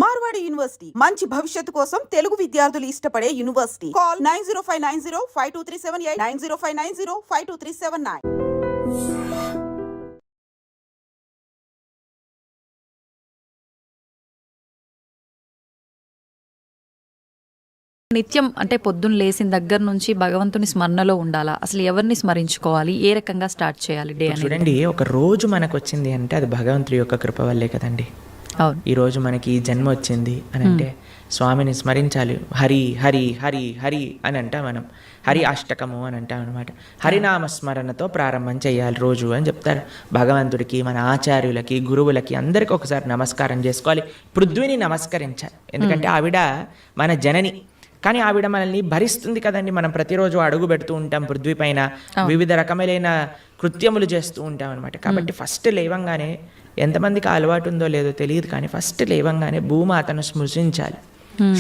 Marwadi university మంచి భవిష్యత్తు కోసం తెలుగు విద్యార్థులు ఇష్టపడే యూనివర్సిటీ. కాల్ 9059052378 9059052379. నిత్యం అంటే పొద్దున్న లేచిన దగ్గర నుంచి భగవంతుని స్మరణలో ఉండాలా? అసలు ఎవరిని స్మరించుకోవాలి? ఏ రకంగా స్టార్ట్ చేయాలి డే అనేది? చూడండి, ఒక రోజు మనకు వచ్చింది అంటే అది భగవంతుడి యొక్క కృప వల్లే కదండి. అవును. ఈ రోజు మనకి ఈ జన్మ వచ్చింది అని అంటే స్వామిని స్మరించాలి. హరి హరి హరి హరి అని అంటాం మనం. హరి అష్టకము అని అంటాం అనమాట. హరినామ స్మరణతో ప్రారంభం చేయాలి రోజు అని చెప్తారు. భగవంతుడికి, మన ఆచార్యులకి, గురువులకి అందరికీ ఒకసారి నమస్కారం చేసుకోవాలి. పృథ్వీని నమస్కరించాలి. ఎందుకంటే ఆవిడ మన జనని. కానీ ఆవిడ మనల్ని భరిస్తుంది కదండి. మనం ప్రతిరోజు అడుగు పెడుతూ ఉంటాం పృథ్వీ పైన, వివిధ రకములైన కృత్యములు చేస్తూ ఉంటాం అనమాట. కాబట్టి ఫస్ట్ లేవంగానే, ఎంతమందికి అలవాటు ఉందో లేదో తెలియదు కానీ ఫస్ట్ లేవంగానే భూమాతను స్మృశించాలి.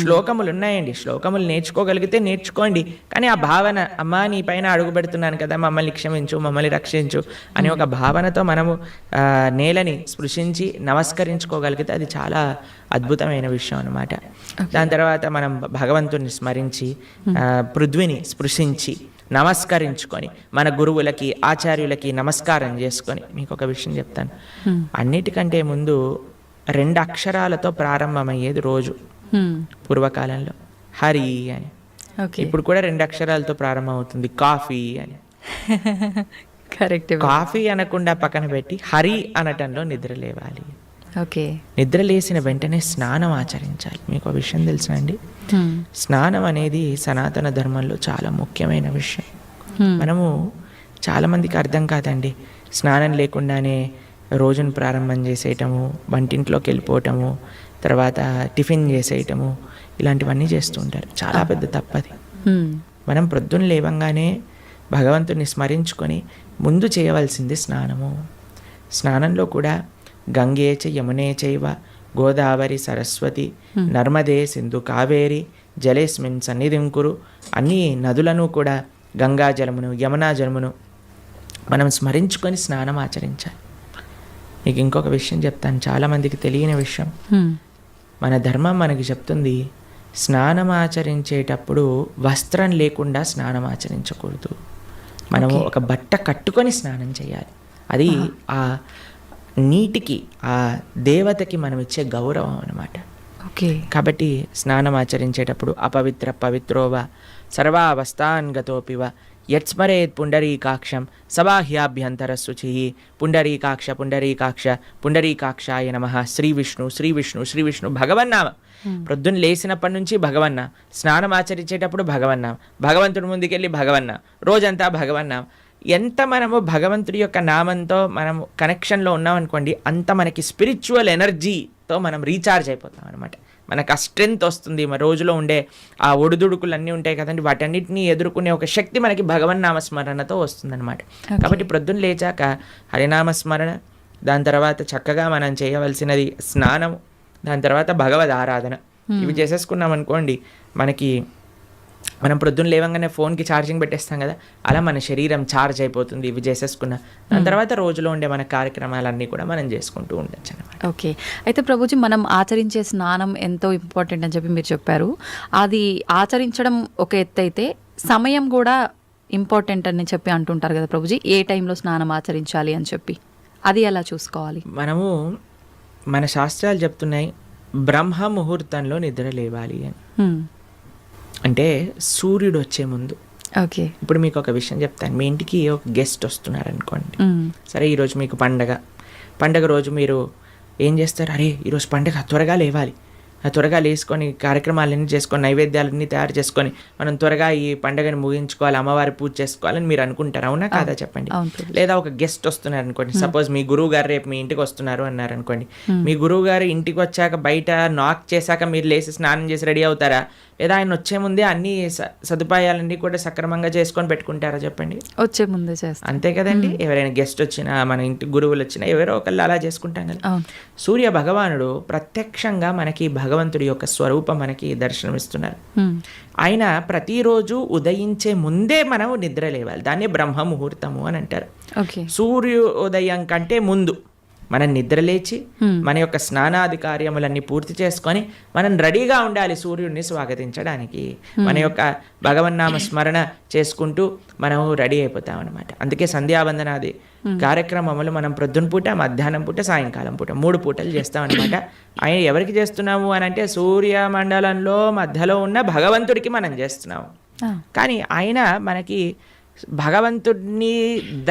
శ్లోకములు ఉన్నాయండి, శ్లోకములు నేర్చుకోగలిగితే నేర్చుకోండి. కానీ ఆ భావన, అమ్మా నీ పైన అడుగు పెడుతున్నాను కదా, మమ్మల్ని క్షమించు, మమ్మల్ని రక్షించు అనే ఒక భావనతో మనము నేలని స్పృశించి నమస్కరించుకోగలిగితే అది చాలా అద్భుతమైన విషయం అనమాట. దాని తర్వాత మనం భగవంతుని స్మరించి పృథ్వీని స్పృశించి నమస్కరించుకొని మన గురువులకి, ఆచార్యులకి నమస్కారం చేసుకొని, మీకు ఒక విషయం చెప్తాను. అన్నిటికంటే ముందు 2 అక్షరాలతో ప్రారంభమయ్యేది రోజు పూర్వకాలంలో, హరి అని. ఇప్పుడు కూడా 2 అక్షరాలతో ప్రారంభం అవుతుంది, కాఫీ అని. కరెక్ట్. కాఫీ అనకుండా పక్కన పెట్టి హరి అనటంలో నిద్ర లేవాలి. ఓకే. నిద్ర లేసిన వెంటనే స్నానం ఆచరించాలి. మీకు ఒక విషయం తెలుసా అండి? స్నానం అనేది సనాతన ధర్మంలో చాలా ముఖ్యమైన విషయం. మనము చాలామందికి అర్థం కాదండి. స్నానం లేకుండానే రోజును ప్రారంభం చేసేయటము, వంటింట్లోకి వెళ్ళిపోవటము, తర్వాత టిఫిన్ చేసేయటము, ఇలాంటివన్నీ చేస్తూ ఉంటారు. చాలా పెద్ద తప్పది. మనం ప్రొద్దున లేవంగానే భగవంతుని స్మరించుకొని ముందు చేయవలసింది స్నానము. స్నానంలో కూడా గంగే చ యమునే చైవ గోదావరి సరస్వతి నర్మదే సింధు కావేరి జలేస్మిన్ సన్నిధిం కురు. అన్ని నదులను కూడా, గంగా జలమును, యమునా జలమును మనం స్మరించుకొని స్నానం ఆచరించాలి. మీకు ఇంకొక విషయం చెప్తాను, చాలామందికి తెలియని విషయం. మన ధర్మం మనకి చెప్తుంది, స్నానం ఆచరించేటప్పుడు వస్త్రం లేకుండా స్నానం ఆచరించకూడదు. మనము ఒక బట్ట కట్టుకొని స్నానం చేయాలి. అది ఆ నీటికి, ఆ దేవతకి మనం ఇచ్చే గౌరవం అన్నమాట. ఓకే. కాబట్టి స్నానం ఆచరించేటప్పుడు అపవిత్ర పవిత్రోవ సర్వావస్థాన్ గతోపివ యత్స్మరేత్ పుండరీకాక్షం సబాహ్యాభ్యంతర శుచి. పుండరీకాక్ష పుండరీకాక్ష పుండరీకాక్షాయ నమః. శ్రీ విష్ణు శ్రీ విష్ణు శ్రీ విష్ణు భగవన్నామ. ప్రొద్దున లేచినప్పటి నుంచి భగవన్న, స్నానం ఆచరించేటప్పుడు భగవన్న, భగవంతుడి ముందుకెళ్ళి భగవన్న, రోజంతా భగవన్న. ఎంత మనము భగవంతుడి యొక్క నామంతో మనము కనెక్షన్లో ఉన్నామనుకోండి, అంత మనకి స్పిరిచువల్ ఎనర్జీతో మనం రీఛార్జ్ అయిపోతాం అనమాట. మనకు ఆ స్ట్రెంగ్త్ వస్తుంది. మన రోజులో ఉండే ఆ ఒడిదుడుకులు అన్నీ ఉంటాయి కదండి, వాటన్నిటిని ఎదుర్కొనే ఒక శక్తి మనకి భగవన్నామస్మరణతో వస్తుందన్నమాట. కాబట్టి ప్రొద్దున లేచాక హరినామస్మరణ, దాని తర్వాత చక్కగా మనం చేయవలసినది స్నానము, దాని తర్వాత భగవద్ ఆరాధన. ఇవి చేసేసుకున్నాం అనుకోండి, మనం ప్రొద్దున లేవంగానే ఫోన్కి ఛార్జింగ్ పెట్టేస్తాం కదా, అలా మన శరీరం ఛార్జ్ అయిపోతుంది ఇవి చేసేసుకున్నా. దాని తర్వాత రోజులో ఉండే మన కార్యక్రమాలన్నీ కూడా మనం చేసుకుంటూ ఉండొచ్చు అనమాట. ఓకే. అయితే ప్రభుజీ, మనం ఆచరించే స్నానం ఎంతో ఇంపార్టెంట్ అని చెప్పి మీరు చెప్పారు. అది ఆచరించడం ఒక ఎత్తు అయితే సమయం కూడా ఇంపార్టెంట్ అని చెప్పి అంటుంటారు కదా ప్రభుజీ, ఏ టైంలో స్నానం ఆచరించాలి అని చెప్పి, అది ఎలా చూసుకోవాలి? మనము, మన శాస్త్రాలు చెప్తున్నాయి బ్రహ్మ ముహూర్తంలో నిద్ర లేవాలి అని. అంటే సూర్యుడు వచ్చే ముందు. ఓకే. ఇప్పుడు మీకు ఒక విషయం చెప్తాను. మీ ఇంటికి ఒక గెస్ట్ వస్తున్నారు అనుకోండి. సరే, ఈరోజు మీకు పండగ రోజు మీరు ఏం చేస్తారు? అరే ఈరోజు పండగ, త్వరగా లేవాలి, త్వరగా లేసుకొని కార్యక్రమాలన్నీ చేసుకొని, నైవేద్యాలన్నీ తయారు చేసుకొని మనం త్వరగా ఈ పండుగని ముగించుకోవాలి, అమ్మవారి పూజ చేసుకోవాలని మీరు అనుకుంటారు. అవునా కాదా చెప్పండి? లేదా ఒక గెస్ట్ వస్తున్నారు అనుకోండి. సపోజ్ మీ గురువు గారు రేపు మీ ఇంటికి వస్తున్నారు అన్నారు అనుకోండి. మీ గురువు గారు ఇంటికి వచ్చాక బయట నాక్ చేశాక మీరు లేచి స్నానం చేసి రెడీ అవుతారా? లేదా ఆయన వచ్చే ముందే అన్ని సదుపాయాలన్నీ కూడా సక్రమంగా చేసుకొని పెట్టుకుంటారా చెప్పండి? వచ్చే ముందే చేస్తాం, అంతే కదండి. ఎవరైనా గెస్ట్ వచ్చినా, మన ఇంటి గురువులు వచ్చినా, ఎవరో ఒకళ్ళు అలా చేసుకుంటాం కదా. సూర్య భగవానుడు ప్రత్యక్షంగా మనకి భగవంతుడి యొక్క స్వరూపం మనకి దర్శనమిస్తున్నారు. ఆయన ప్రతిరోజు ఉదయించే ముందే మనం నిద్ర లేవాలి. దాన్ని బ్రహ్మ ముహూర్తము అని అంటారు. సూర్యోదయం కంటే ముందు మనం నిద్రలేచి మన యొక్క స్నానాది కార్యములన్నీ పూర్తి చేసుకొని మనం రెడీగా ఉండాలి సూర్యుడిని స్వాగతించడానికి. మన యొక్క భగవన్నామ స్మరణ చేసుకుంటూ మనము రెడీ అయిపోతాం అనమాట. అందుకే సంధ్యావందనాది కార్యక్రమములు మనం ప్రొద్దున పూట, మధ్యాహ్నం పూట, సాయంకాలం పూట 3 పూటలు చేస్తాం అనమాట. ఆయన ఎవరికి చేస్తున్నాము అని అంటే సూర్యమండలంలో మధ్యలో ఉన్న భగవంతుడికి మనం చేస్తున్నాము. కానీ ఆయన మనకి భగవంతుడిని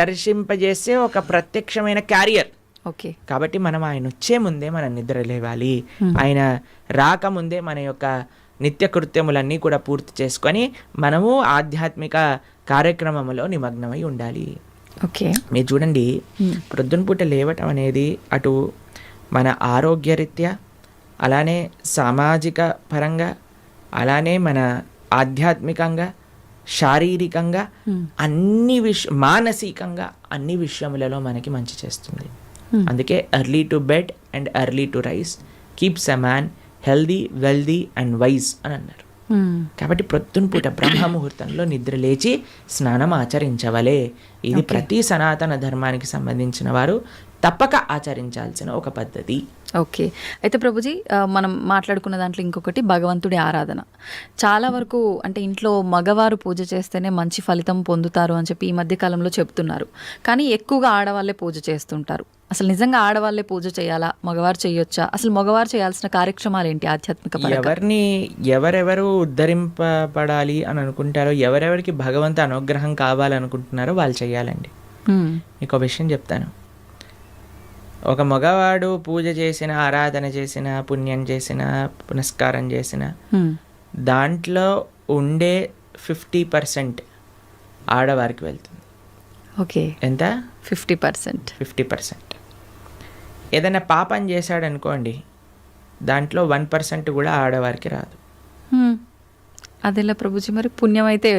దర్శింపజేసే ఒక ప్రత్యక్షమైన క్యారియర్. ఓకే, కాబట్టి మనం ఆయన వచ్చే ముందే మనం నిద్ర లేవాలి. ఆయన రాకముందే మన యొక్క నిత్య కృత్యములన్నీ కూడా పూర్తి చేసుకొని మనము ఆధ్యాత్మిక కార్యక్రమంలో నిమగ్నమై ఉండాలి. ఓకే, మీరు చూడండి, ప్రొద్దున పూట లేవటం అనేది అటు మన ఆరోగ్యరీత్యా, అలానే సామాజిక పరంగా, అలానే మన ఆధ్యాత్మికంగా, శారీరకంగా, అన్ని మానసికంగా అన్ని విషయములలో మనకి మంచి చేస్తుంది. అందుకే early to bed and early to rice keeps a man healthy, wealthy and wise అని అన్నారు. కాబట్టి ప్రొద్దున పూట బ్రహ్మ ముహూర్తంలో నిద్ర లేచి స్నానం ఆచరించవలే. ఇది ప్రతి సనాతన ధర్మానికి సంబంధించిన వారు తప్పక ఆచరించాల్సిన ఒక పద్ధతి. ఓకే, అయితే ప్రభుజీ మనం మాట్లాడుకున్న దాంట్లో ఇంకొకటి భగవంతుడి ఆరాధన. చాలా వరకు అంటే ఇంట్లో మగవారు పూజ చేస్తేనే మంచి ఫలితం పొందుతారు అని చెప్పి ఈ మధ్య కాలంలో చెప్తున్నారు. కానీ ఎక్కువగా ఆడవాళ్ళే పూజ చేస్తుంటారు. అసలు నిజంగా ఆడవాళ్ళే పూజ చేయాలా, మగవారు చేయొచ్చా? అసలు మగవారు చేయాల్సిన కార్యక్రమాలు ఏంటి ఆధ్యాత్మిక పరంగా? ఎవరెవరు ఉద్ధరింపబడాలి అని అనుకుంటారో, ఎవరెవరికి భగవంతు అనుగ్రహం కావాలనుకుంటున్నారో వాళ్ళు చేయాలండి. మీకు విషయం చెప్తాను. ఒక మగవాడు పూజ చేసిన, ఆరాధన చేసిన, పుణ్యం చేసిన, పునస్కారం చేసిన దాంట్లో ఉండే 50% ఆడవారికి వెళ్తుంది. ఓకే, ఎంత? 50%. 50%. ఏదైనా పాపం చేశాడు అనుకోండి, దాంట్లో 1% కూడా ఆడవారికి రాదు. అదేలా ప్రభుజీ? మరి పుణ్యం అయితే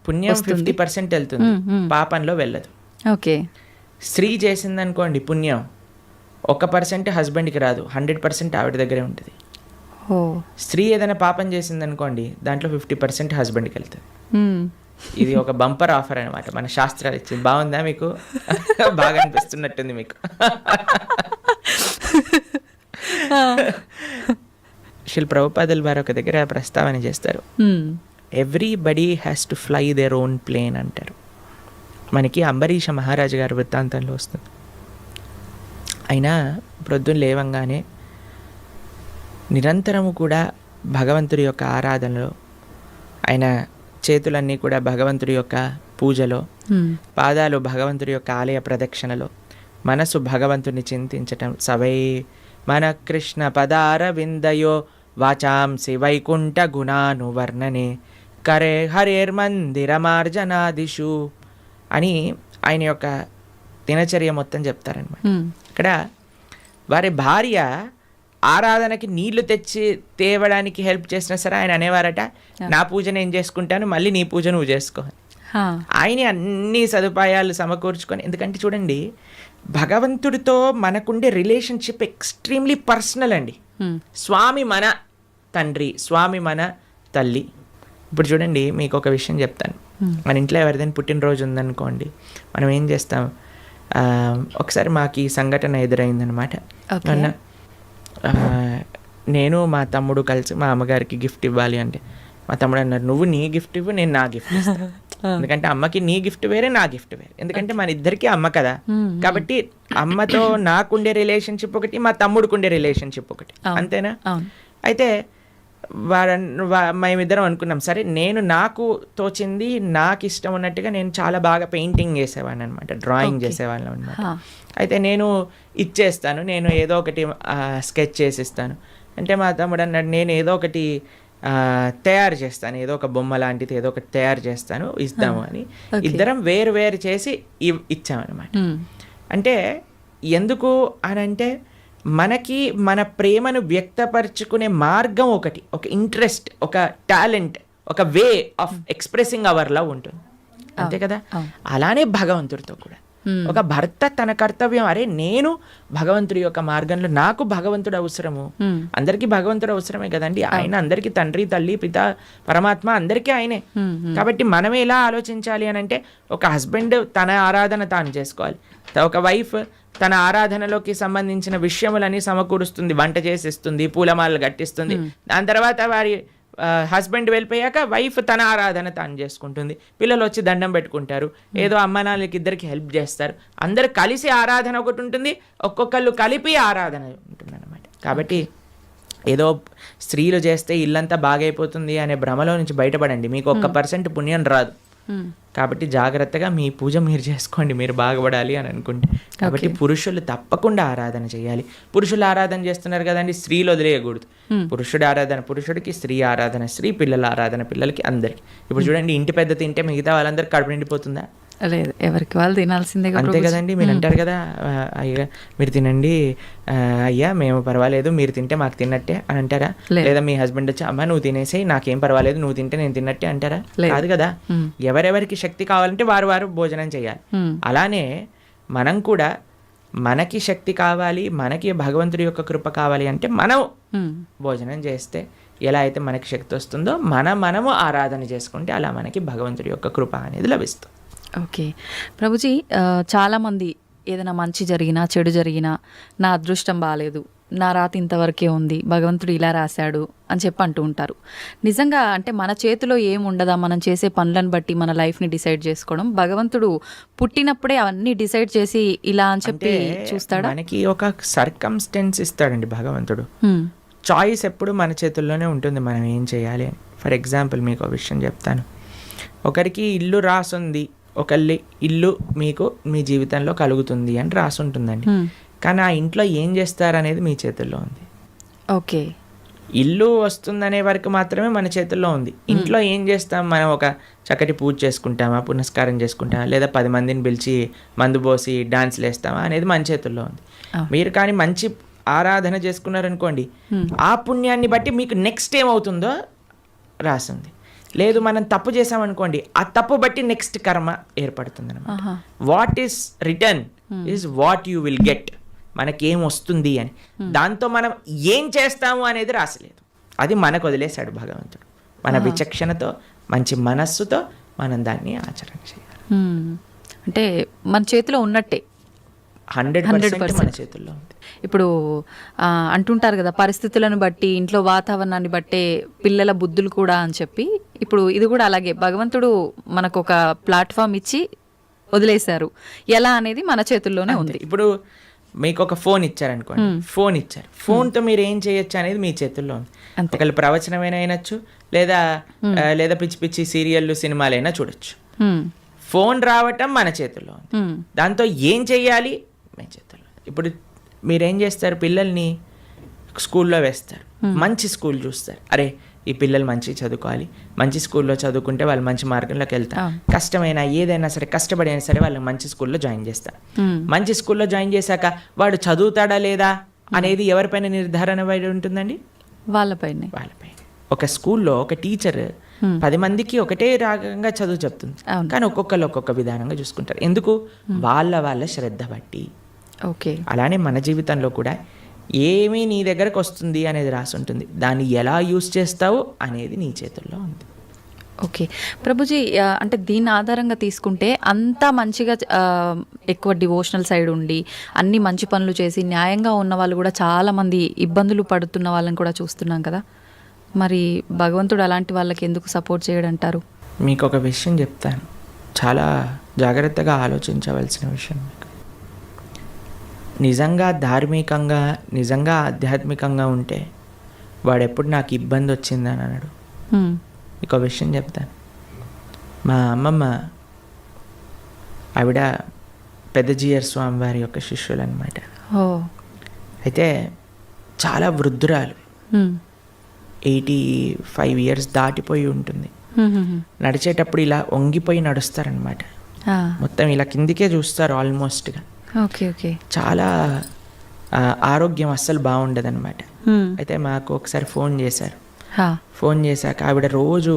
పుణ్యం 50% వెళ్తుంది, పాపంలో వెళ్ళదు. ఓకే, స్త్రీ చేసిందనుకోండి పుణ్యం 1% హస్బెండ్కి రాదు, 100% ఆవిడ దగ్గరే ఉంటుంది. స్త్రీ ఏదైనా పాపం చేసిందనుకోండి, దాంట్లో 50% హస్బెండ్కి వెళ్తుంది. ఇది ఒక బంపర్ ఆఫర్ అనమాట, మన శాస్త్రాలు ఇచ్చింది. బాగుందా మీకు? బాగా అనిపిస్తున్నట్టుంది మీకు. శ్రీ ప్రభుపాదుల వారు ఒక దగ్గర ప్రస్తావన చేస్తారు, everybody has to fly their own plane అంటారు. మనకి అంబరీష మహారాజు గారి వృత్తాంతంలో వస్తుంది. అయినా ప్రొద్దున లేవంగానే నిరంతరము కూడా భగవంతుడి యొక్క ఆరాధనలో, ఆయన చేతులన్నీ కూడా భగవంతుడి యొక్క పూజలో, పాదాలు భగవంతుడి యొక్క ఆలయ ప్రదక్షిణలో, మనసు భగవంతుని చింతించటం. సవై మన కృష్ణ పదార విందయో వాచాంసి వైకుంఠ గుణాను వర్ణనే కరే హరేర్మందిరమార్జనాదిషు అని ఆయన యొక్క దినచర్య మొత్తం చెప్తారనమాట. ఇక్కడ వారి భార్య ఆరాధనకి నీళ్లు తెచ్చి తేవడానికి హెల్ప్ చేసినా సరే ఆయన అనేవారట, నా పూజ నేను చేసుకుంటాను, మళ్ళీ నీ పూజ నువ్వు చేసుకో. ఆయన అన్ని సదుపాయాలు సమకూర్చుకొని, ఎందుకంటే చూడండి భగవంతుడితో మనకుండే రిలేషన్షిప్ ఎక్స్ట్రీమ్లీ పర్సనల్ అండి. స్వామి మన తండ్రి, స్వామి మన తల్లి. ఇప్పుడు చూడండి మీకు ఒక విషయం చెప్తాను. మన ఇంట్లో ఎవరిదైనా పుట్టినరోజు ఉందనుకోండి, మనం ఏం చేస్తాం? ఒకసారి మాకు ఈ సంఘటన ఎదురైందనమాట. నేను మా తమ్ముడు కలిసి మా అమ్మగారికి గిఫ్ట్ ఇవ్వాలి అంటే, మా తమ్ముడు అన్నారు, నువ్వు నీ గిఫ్ట్ ఇవ్వు, నేను నా గిఫ్ట్ ఇస్తాను. ఎందుకంటే అమ్మకి నీ గిఫ్ట్ వేరే, నా గిఫ్ట్ వేరే. ఎందుకంటే మన ఇద్దరికి అమ్మ కదా. కాబట్టి అమ్మతో నాకుండే రిలేషన్షిప్ ఒకటి, మా తమ్ముడికి ఉండే రిలేషన్షిప్ ఒకటి, అంతేనా? అయితే మేమిద్దరం అనుకున్నాం, సరే నేను నాకు తోచింది, నాకు ఇష్టం ఉన్నట్టుగా నేను చాలా బాగా పెయింటింగ్ చేసేవాడిని అనమాట, డ్రాయింగ్ చేసేవాళ్ళం అనమాట. అయితే నేను ఇచ్చేస్తాను, నేను ఏదో ఒకటి స్కెచ్ చేసిస్తాను అంటే, మా తమ్ముడు అన్నాడు, నేను ఏదో ఒకటి తయారు చేస్తాను, ఏదో ఒక బొమ్మ లాంటిది ఏదో ఒకటి తయారు చేస్తాను, ఇస్తాము అని ఇద్దరం వేరు వేరు చేసి ఇచ్చామన్నమాట. అంటే ఎందుకు అని అంటే, మనకి మన ప్రేమను వ్యక్తపరచుకునే మార్గం ఒకటి, ఒక ఇంట్రెస్ట్, ఒక టాలెంట్, ఒక way of expressing hour love ఉంటుంది, అంతే కదా. అలానే భగవంతుడితో కూడా ఒక భర్త తన కర్తవ్యం, అరే నేను భగవంతుడి యొక్క మార్గంలో, నాకు భగవంతుడు అవసరము, అందరికీ భగవంతుడు అవసరమే కదండి. ఆయన అందరికీ తండ్రి, తల్లి, పిత, పరమాత్మ అందరికీ ఆయనే. కాబట్టి మనం ఎలా ఆలోచించాలి అని అంటే, ఒక హస్బెండ్ తన ఆరాధన తాను చేసుకోవాలి, ఒక వైఫ్ తన ఆరాధనలోకి సంబంధించిన విషయములని సమకూరుస్తుంది, వంట చేసిస్తుంది, పూలమాలలు కట్టిస్తుంది. దాని తర్వాత వారి హస్బెండ్ వెళ్ళిపోయాక వైఫ్ తన ఆరాధన తాను చేసుకుంటుంది, పిల్లలు వచ్చి దండం పెట్టుకుంటారు, ఏదో అమ్మ నాన్నలకి ఇద్దరికి హెల్ప్ చేస్తారు, అందరు కలిసి ఆరాధన ఒకటి ఉంటుంది, ఒక్కొక్కళ్ళు కలిపి ఆరాధన ఉంటుంది అన్నమాట. కాబట్టి ఏదో స్త్రీలు చేస్తే ఇల్లంతా బాగైపోతుంది అనే భ్రమలో నుంచి బయటపడండి, మీకు 1% పుణ్యం రాదు. కాబట్టి జాగ్రత్తగా మీ పూజ మీరు చేసుకోండి, మీరు బాగుపడాలి అని అనుకుంటే. కాబట్టి పురుషులు తప్పకుండా ఆరాధన చేయాలి. పురుషులు ఆరాధన చేస్తున్నారు కదండి, స్త్రీలు వదిలేయకూడదు. పురుషుడి ఆరాధన పురుషుడికి, స్త్రీ ఆరాధన స్త్రీ, పిల్లల ఆరాధన పిల్లలకి, అందరికి. ఇప్పుడు చూడండి, ఇంటి పెద్ద తింటే మిగతా వాళ్ళందరికీ కడుపు నిండిపోతుందా? లేదు, ఎవరికి వాళ్ళు తినాల్సిందే. అంతే కదండి. మీరు అంటారు కదా, అయ్యా మీరు తినండి, అయ్యా మేము పర్వాలేదు, మీరు తింటే మాకు తిన్నట్టే అని అంటారా? లేదా మీ హస్బెండ్ వచ్చి అమ్మ నువ్వు తినేసి నాకేం పర్వాలేదు, నువ్వు తింటే నేను తిన్నట్టే అంటారా? కాదు కదా. ఎవరెవరికి శక్తి కావాలంటే వారు వారు భోజనం చేయాలి. అలానే మనం కూడా మనకి శక్తి కావాలి, మనకి భగవంతుడి యొక్క కృప కావాలి అంటే మనం భోజనం చేస్తే ఎలా అయితే మనకి శక్తి వస్తుందో మనము ఆరాధన చేసుకుంటే అలా మనకి భగవంతుడి యొక్క కృప అనేది లభిస్తుంది. ఓకే ప్రభుజీ, చాలామంది ఏదైనా మంచి జరిగినా చెడు జరిగినా నా అదృష్టం బాగాలేదు, నా రాత ఇంతవరకే ఉంది, భగవంతుడు ఇలా రాశాడు అని చెప్పి అంటూ ఉంటారు. నిజంగా అంటే మన చేతిలో ఏముండదా, మనం చేసే పనులను బట్టి మన లైఫ్ని డిసైడ్ చేసుకోవడం? భగవంతుడు పుట్టినప్పుడే అవన్నీ డిసైడ్ చేసి ఇలా అని చెప్పి చూస్తాడా? మనకి ఒక సర్కమ్స్టెన్స్ ఇస్తాడండి భగవంతుడు. చాయిస్ ఎప్పుడు మన చేతుల్లోనే ఉంటుంది, మనం ఏం చేయాలి అని. ఫర్ ఎగ్జాంపుల్ మీకు ఒక విషయం చెప్తాను. ఒకరికి ఇల్లు రాసుంది, ఒకళ్ళ ఇల్లు మీకు మీ జీవితంలో కలుగుతుంది అని రాసి ఉంటుందండి. కానీ ఆ ఇంట్లో ఏం చేస్తారనేది మీ చేతుల్లో ఉంది. ఓకే, ఇల్లు వస్తుందనే వరకు మాత్రమే మన చేతుల్లో ఉంది. ఇంట్లో ఏం చేస్తాం, మనం ఒక చక్కటి పూజ చేసుకుంటామా, పునస్కారం చేసుకుంటామా, లేదా 10 మందిని పిలిచి మందు పోసి డాన్స్లు వేస్తామా అనేది మన చేతుల్లో ఉంది. మీరు కానీ మంచి ఆరాధన చేసుకున్నారనుకోండి, ఆ పుణ్యాన్ని బట్టి మీకు నెక్స్ట్ ఏమవుతుందో రాసింది. లేదు మనం తప్పు చేసామనుకోండి, ఆ తప్పు బట్టి నెక్స్ట్ కర్మ ఏర్పడుతుంది అనమాట. What is return is what you will get. మనకేం వస్తుంది అని, దాంతో మనం ఏం చేస్తాము అనేది రాసలేదు, అది మనకు వదిలేశాడు భగవంతుడు. మన విచక్షణతో మంచి మనస్సుతో మనం దాన్ని ఆచరణ చేయాలి. అంటే మన చేతిలో ఉన్నట్టే 100% మన చేతుల్లో ఉంది. ఇప్పుడు అంటుంటారు కదా, పరిస్థితులను బట్టి ఇంట్లో వాతావరణాన్ని బట్టే పిల్లల బుద్ధులు కూడా అని చెప్పి. ఇప్పుడు ఇది కూడా అలాగే భగవంతుడు మనకు ఒక ప్లాట్ఫామ్ ఇచ్చి వదిలేశారు, ఎలా అనేది మన చేతుల్లోనే ఉంది. ఇప్పుడు మీకు ఒక ఫోన్ ఇచ్చారనుకోండి, ఫోన్ ఇచ్చారు, ఫోన్తో మీరు ఏం చేయొచ్చు అనేది మీ చేతుల్లో ఉంది. ఒకళ్ళు ప్రవచనమైనా అయినచ్చు, లేదా పిచ్చి పిచ్చి సీరియళ్ళు సినిమాలైనా చూడొచ్చు. ఫోన్ రావటం మన చేతుల్లో ఉంది, దాంతో ఏం చెయ్యాలి మీ చేతుల్లో. ఇప్పుడు మీరేం చేస్తారు, పిల్లల్ని స్కూల్లో వేస్తారు, మంచి స్కూల్ చూస్తారు, అరే ఈ పిల్లలు మంచి చదువుకోవాలి, మంచి స్కూల్లో చదువుకుంటే వాళ్ళు మంచి మార్గంలోకి వెళ్తారు, కష్టమైనా ఏదైనా సరే కష్టపడైనా సరే వాళ్ళని మంచి స్కూల్లో జాయిన్ చేస్తారు. మంచి స్కూల్లో జాయిన్ చేశాక వాడు చదువుతాడా లేదా అనేది ఎవరిపైన నిర్ధారణ పడి ఉంటుందండి? వాళ్ళపైన. ఒక స్కూల్లో ఒక టీచర్ 10 మందికి ఒకటే రాగంగా చదువు చెప్తుంది, కానీ ఒక్కొక్కరు ఒక్కొక్క విధానంగా చూసుకుంటారు. ఎందుకు? వాళ్ళ శ్రద్ధ బట్టి. ఓకే, అలానే మన జీవితంలో కూడా ఏమీ నీ దగ్గరకు వస్తుంది అనేది రాసి ఉంటుంది, దాన్ని ఎలా యూజ్ చేస్తావు అనేది నీ చేతుల్లో ఉంది. ఓకే ప్రభుజీ, అంటే దీని ఆధారంగా తీసుకుంటే అంతా మంచిగా ఎక్కువ డివోషనల్ సైడ్ ఉండి అన్ని మంచి పనులు చేసి న్యాయంగా ఉన్న వాళ్ళు కూడా చాలామంది ఇబ్బందులు పడుతున్న వాళ్ళని కూడా చూస్తున్నాం కదా, మరి భగవంతుడు అలాంటి వాళ్ళకి ఎందుకు సపోర్ట్ చేయడంటారు? మీకు ఒక విషయం చెప్తాను, చాలా జాగ్రత్తగా ఆలోచించవలసిన విషయం. నిజంగా ధార్మికంగా, నిజంగా ఆధ్యాత్మికంగా ఉంటే వాడెప్పుడు నాకు ఇబ్బంది వచ్చిందని అన్నాడు. మీకు ఒక విషయం చెప్తాను. మా అమ్మమ్మ ఆవిడ పెద్దజీయర్ స్వామి వారి యొక్క శిష్యులు అనమాట. అయితే చాలా వృద్ధురాలు, 85 years దాటిపోయి ఉంటుంది. నడిచేటప్పుడు ఇలా వంగిపోయి నడుస్తారనమాట, మొత్తం ఇలా కిందికే చూస్తారు ఆల్మోస్ట్గా. చాలా ఆరోగ్యం అస్సలు బాగుండదన్నమాట. అయితే మాకు ఒకసారి ఫోన్ చేశారు. ఫోన్ చేశాక ఆవిడ రోజు